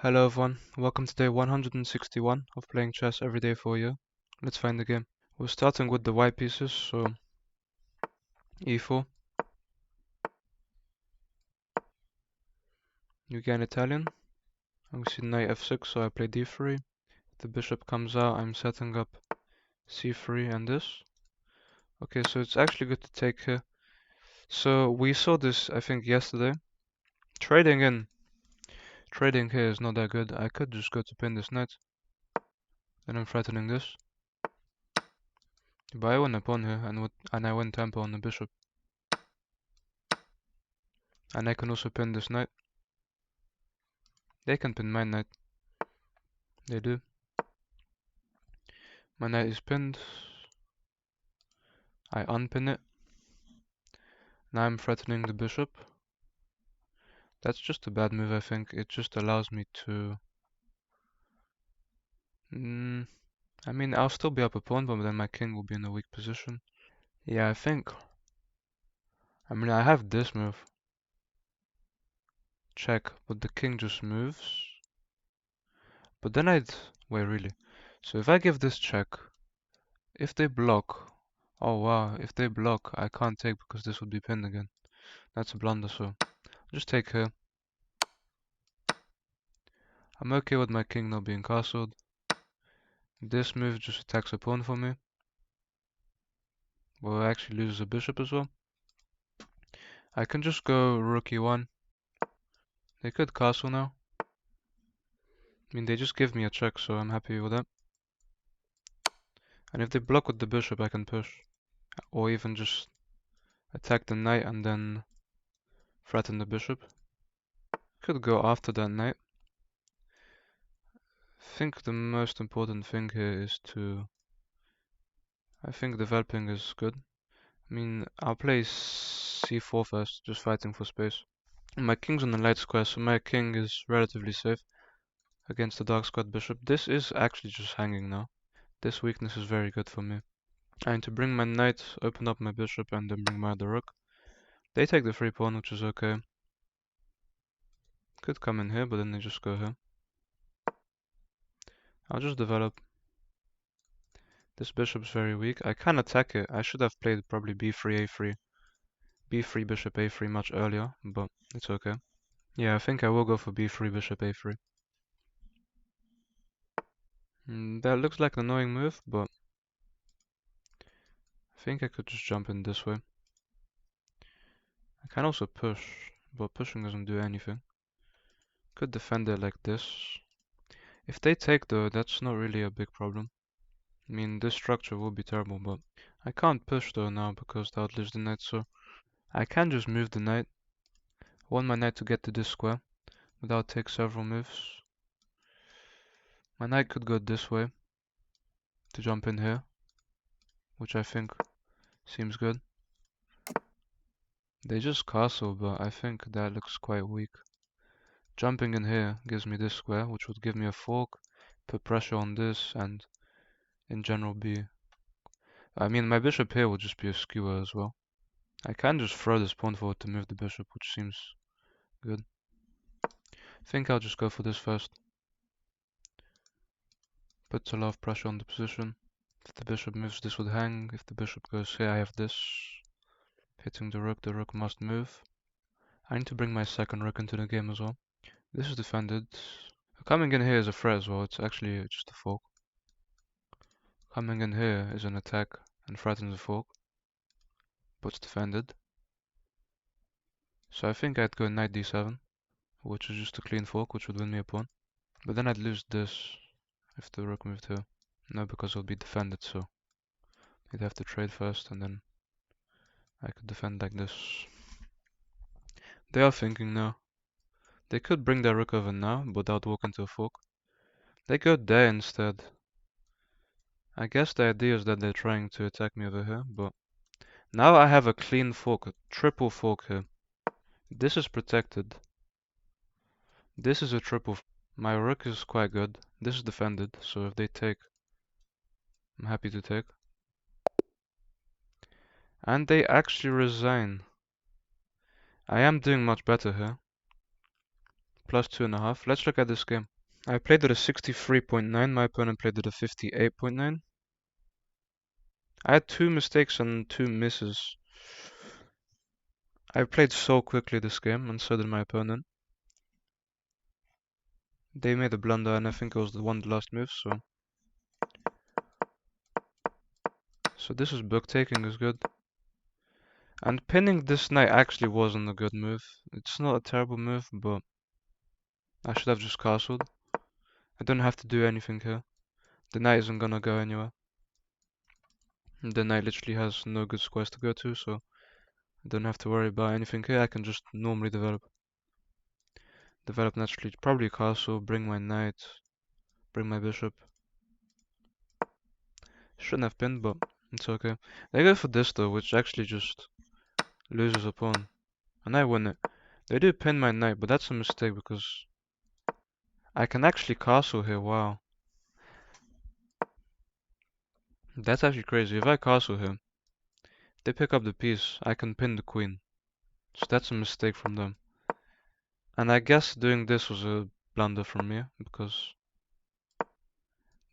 Hello everyone, welcome to day 161 of playing chess every day for you. Let's find the game. We're starting with the white pieces, so e4. You gain Italian. And we see knight f6, so I play d3. If the bishop comes out, I'm setting up c3 and this. Okay, so it's actually good to take here. So we saw this, I think, yesterday. Trading here is not that good. I could just go to pin this knight. Then I'm threatening this. But I win a pawn here, and I win tempo on the bishop. And I can also pin this knight. They can pin my knight. They do. My knight is pinned. I unpin it. Now I'm threatening the bishop. That's just a bad move, I think. It just allows me to... I mean, I'll still be up a pawn, but then my king will be in a weak position. Yeah, I think... I mean, I have this move. Check, but the king just moves. But then I'd... Wait, really? So if I give this check, if they block... Oh wow, if they block, I can't take because this would be pinned again. That's a blunder, so... I'll just take here. I'm okay with my king not being castled. This move just attacks a pawn for me. Well, I actually lose a bishop as well. I can just go rook e1. They could castle now. I mean, they just give me a check, so I'm happy with that. And if they block with the bishop, I can push. Or even just attack the knight and then threaten the bishop. Could go after that knight. I think the most important thing here is to... I think developing is good. I mean, I'll play c4 first, just fighting for space. My king's on the light square, so my king is relatively safe against the dark squared bishop. This is actually just hanging now. This weakness is very good for me. I need to bring my knight, open up my bishop, and then bring my other rook. They take the free pawn, which is okay. Could come in here, but then they just go here. I'll just develop. This bishop's very weak. I can attack it. I should have played probably b3, a3. b3, bishop a3 much earlier, but it's okay. Yeah, I think I will go for b3, bishop a3. That looks like an annoying move, but I think I could just jump in this way. I can also push, but pushing doesn't do anything. Could defend it like this. If they take though, that's not really a big problem. I mean, this structure will be terrible, but I can't push though now because that outlives the knight, so I can just move the knight. I want my knight to get to this square without take several moves. My knight could go this way to jump in here, which I think seems good. They just castle, but I think that looks quite weak. Jumping in here gives me this square, which would give me a fork, put pressure on this, and in general be... I mean, my bishop here would just be a skewer as well. I can just throw this pawn forward to move the bishop, which seems good. I think I'll just go for this first. Puts a lot of pressure on the position. If the bishop moves, this would hang. If the bishop goes here, I have this. Hitting the rook must move. I need to bring my second rook into the game as well. This is defended. Coming in here is a threat as well, it's actually just a fork. Coming in here is an attack and threatens a fork, but it's defended. So I think I'd go knight d7, which is just a clean fork, which would win me a pawn. But then I'd lose this if the rook moved here. No, because it'll be defended, so you'd have to trade first, and then I could defend like this. They are thinking now. They could bring their rook over now, but that would walk into a fork. They go there instead. I guess the idea is that they're trying to attack me over here, but now I have a clean fork, a triple fork here. This is protected. This is a triple. My rook is quite good. This is defended, so if they take, I'm happy to take. And they actually resign. I am doing much better here. plus 2.5. Let's look at this game. I played at a 63.9, my opponent played at a 58.9. I had 2 mistakes and 2 misses. I played so quickly this game, and so did my opponent. They made a blunder, and I think it was the last move, so this is book taking is good. And pinning this knight actually wasn't a good move. It's not a terrible move, but I should have just castled. I don't have to do anything here. The knight isn't gonna go anywhere. The knight literally has no good squares to go to, so I don't have to worry about anything here. I can just normally develop naturally. Probably castle, bring my knight, bring my bishop. Shouldn't have pinned, but it's okay. They go for this though, which actually just loses a pawn. And I win it. They do pin my knight, but that's a mistake because I can actually castle here, wow. That's actually crazy. If I castle here, if they pick up the piece, I can pin the queen. So that's a mistake from them. And I guess doing this was a blunder from me, because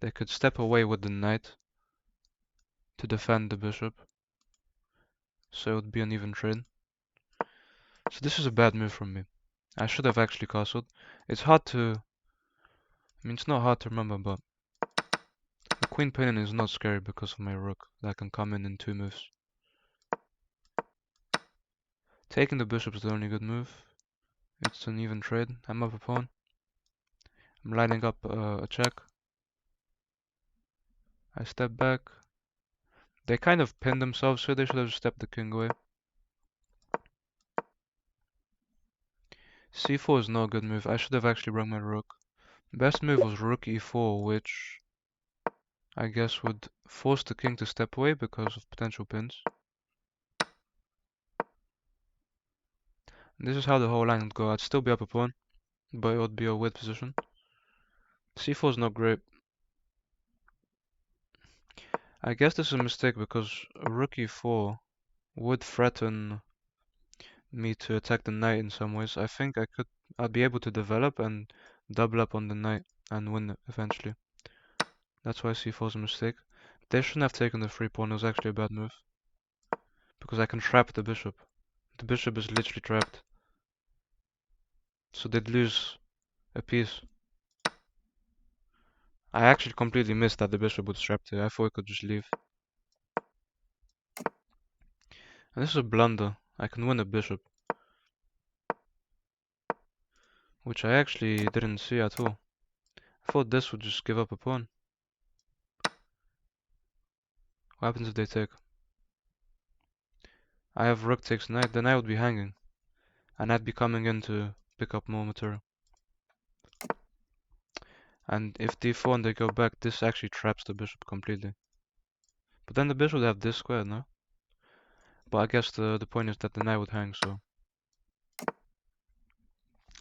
they could step away with the knight to defend the bishop. So it would be an even trade. So this is a bad move from me. I should have actually castled. It's hard to... I mean, it's not hard to remember, but the queen pinning is not scary because of my rook that can come in 2 moves. Taking the bishop is the only good move. It's an even trade. I'm up a pawn. I'm lining up a check. I step back. They kind of pinned themselves, so they should have stepped the king away. c4 is not a good move. I should have actually brought my rook. Best move was rook e4, which I guess would force the king to step away because of potential pins. And this is how the whole line would go. I'd still be up a pawn, but it would be a weird position. c4 is not great. I guess this is a mistake because rook e4 would threaten me to attack the knight in some ways. I think I'd be able to develop and double up on the knight and win it eventually. That's why c4 is a mistake. They shouldn't have taken the free pawn. It was actually a bad move because I can trap the bishop. The bishop is literally trapped, so they'd lose a piece. I actually completely missed that the bishop was trapped here. I thought it could just leave. And this is a blunder. I can win a bishop, which I actually didn't see at all. I thought this would just give up a pawn. What happens if they take? I have rook takes knight, then I would be hanging. And I'd be coming in to pick up more material. And if d4 and they go back, this actually traps the bishop completely. But then the bishop would have this square, no? But I guess the point is that the knight would hang, so...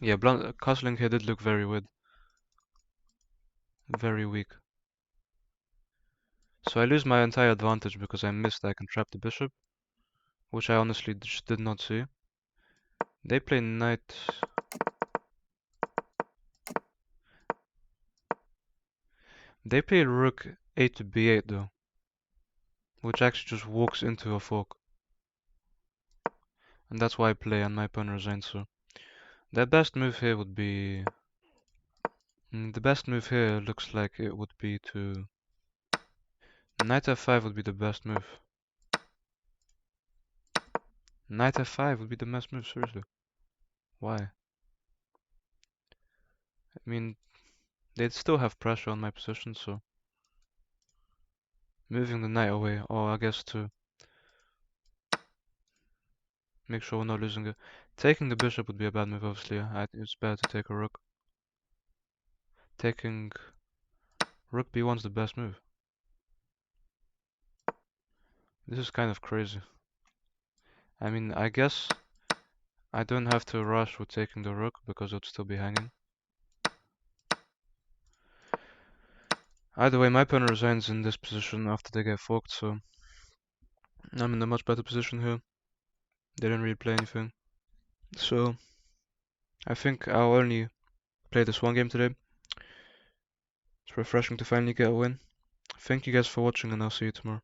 Yeah, castling here did look very weird. Very weak. So I lose my entire advantage because I missed I can trap the bishop, which I honestly just did not see. They play knight. They play rook a to b8 though, which actually just walks into a fork. And that's why I play and my opponent resigns, so... Their best move here would be... The best move here looks like it would be to... Knight f5 would be the best move. Knight f5 would be the best move, seriously. Why? I mean, they'd still have pressure on my position, so... Moving the knight away, or I guess to... Make sure we're not losing it. Taking the bishop would be a bad move, obviously. It's better to take a rook. Taking... Rook b1's the best move. This is kind of crazy. I mean, I guess I don't have to rush with taking the rook because it would still be hanging. Either way, my opponent resigns in this position after they get forked, so I'm in a much better position here. They didn't really play anything. So I think I'll only played this one game today. It's refreshing to finally get a win. Thank you guys for watching, and I'll see you tomorrow.